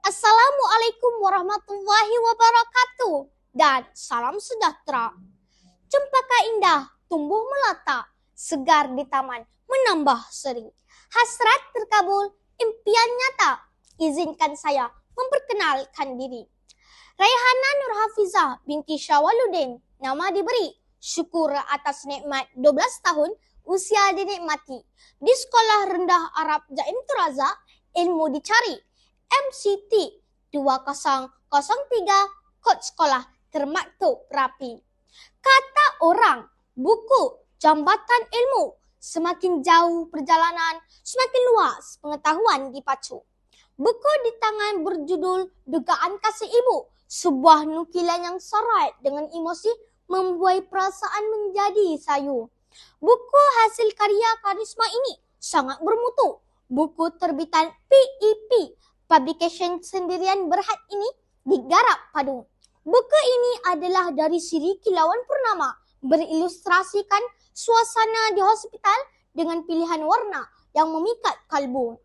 Assalamualaikum warahmatullahi wabarakatuh dan salam sejahtera. Cempaka indah tumbuh melata, segar di taman menambah seri. Hasrat terkabul, impian nyata. Izinkan saya memperkenalkan diri. Raihana Nurhafizah binti Syawaludin, nama diberi. Syukur atas nikmat 12 tahun usia dinikmati. Di Sekolah Rendah Arab Jaim Turaza, ilmu dicari. MCT 2003, kod sekolah termaktub rapi. Kata orang, buku, jambatan ilmu. Semakin jauh perjalanan, semakin luas pengetahuan dipacu. Buku di tangan berjudul Dugaan Kasih Ibu. Sebuah nukilan yang syarat dengan emosi membuai perasaan menjadi sayu. Buku hasil karya karisma ini sangat bermutu. Buku terbitan PEP, Publication Sendirian Berhad ini digarap padu. Buku ini adalah dari siri Kilauan Purnama, berilustrasikan suasana di hospital dengan pilihan warna yang memikat kalbu.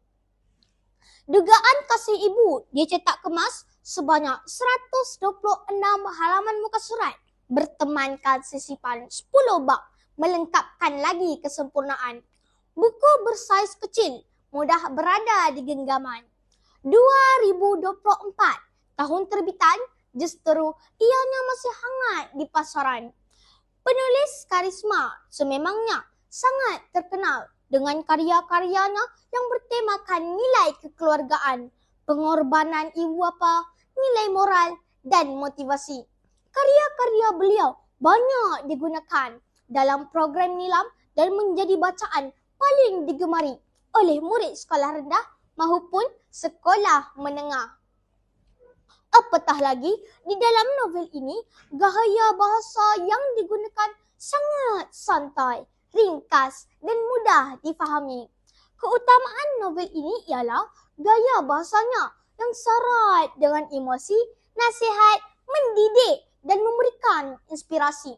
Dugaan Kasih Ibu dicetak kemas sebanyak 126 halaman muka surat, bertemankan sisipan 10 bab, melengkapkan lagi kesempurnaan. Buku bersaiz kecil, mudah berada di genggaman. 2024, tahun terbitan, justru ianya masih hangat di pasaran. Penulis karisma sememangnya sangat terkenal dengan karya-karyanya yang bertemakan nilai kekeluargaan, pengorbanan ibu bapa, nilai moral dan motivasi. Karya-karya beliau banyak digunakan dalam program nilam dan menjadi bacaan paling digemari oleh murid sekolah rendah maupun sekolah menengah. Apatah lagi, di dalam novel ini, gaya bahasa yang digunakan sangat santai, ringkas dan mudah difahami. Keutamaan novel ini ialah gaya bahasanya yang syarat dengan emosi, nasihat, mendidik dan memberikan inspirasi.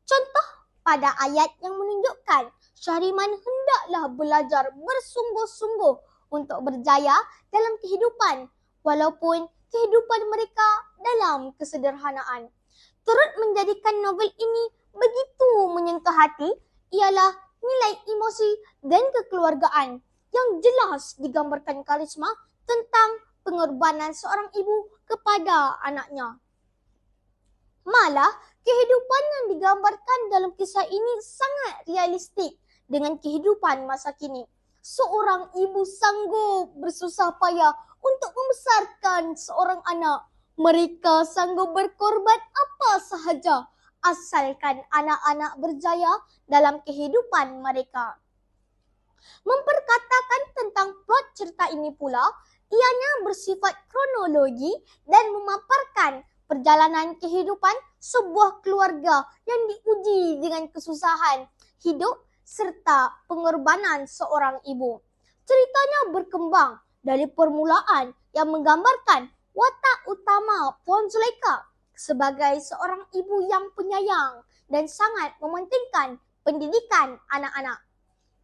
Contoh pada ayat yang menunjukkan Syahriman hendaklah belajar bersungguh-sungguh untuk berjaya dalam kehidupan walaupun kehidupan mereka dalam kesederhanaan. Turut menjadikan novel ini begitu menyentuh hati ialah nilai emosi dan kekeluargaan yang jelas digambarkan karisma tentang pengorbanan seorang ibu kepada anaknya. Malah, kehidupan yang digambarkan dalam kisah ini sangat realistik dengan kehidupan masa kini. Seorang ibu sanggup bersusah payah untuk membesarkan seorang anak. Mereka sanggup berkorban apa sahaja asalkan anak-anak berjaya dalam kehidupan mereka. Memperkatakan tentang plot cerita ini pula, ianya bersifat kronologi dan memaparkan perjalanan kehidupan sebuah keluarga yang diuji dengan kesusahan hidup serta pengorbanan seorang ibu. Ceritanya berkembang dari permulaan yang menggambarkan watak utama Puan Zulaikha sebagai seorang ibu yang penyayang dan sangat mementingkan pendidikan anak-anak.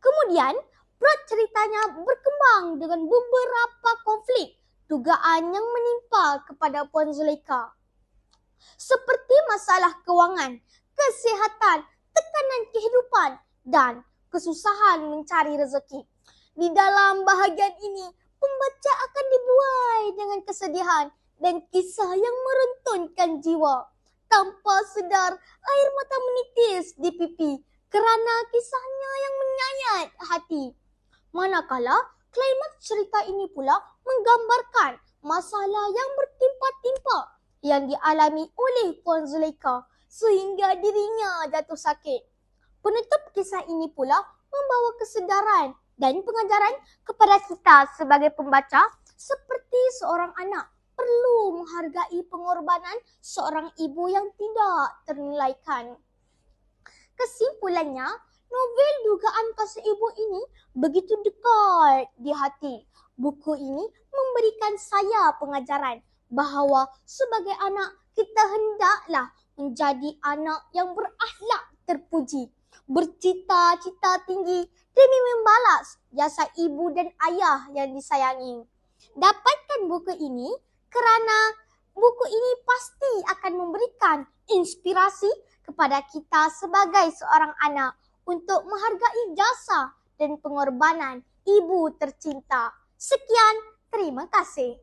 Kemudian, plot ceritanya berkembang dengan beberapa konflik dugaan yang menimpa kepada Puan Zulaikha, seperti masalah kewangan, kesihatan, tekanan kehidupan, dan kesusahan mencari rezeki. Di dalam bahagian ini, pembaca akan dibuai dengan kesedihan dan kisah yang meruntuhkan jiwa. Tanpa sedar, air mata menitis di pipi kerana kisahnya yang menyayat hati. Manakala, klimaks cerita ini pula menggambarkan masalah yang bertimpa-timpa yang dialami oleh Puan Zulaikha sehingga dirinya jatuh sakit. Penutup kisah ini pula membawa kesedaran dan pengajaran kepada kita sebagai pembaca seperti seorang anak perlu menghargai pengorbanan seorang ibu yang tidak ternilaikan. Kesimpulannya, novel Dugaan Kasih Ibu ini begitu dekat di hati. Buku ini memberikan saya pengajaran bahawa sebagai anak kita hendaklah menjadi anak yang berakhlak terpuji, bercita-cita tinggi demi membalas jasa ibu dan ayah yang disayangi. Dapatkan buku ini kerana buku ini pasti akan memberikan inspirasi kepada kita sebagai seorang anak untuk menghargai jasa dan pengorbanan ibu tercinta. Sekian, terima kasih.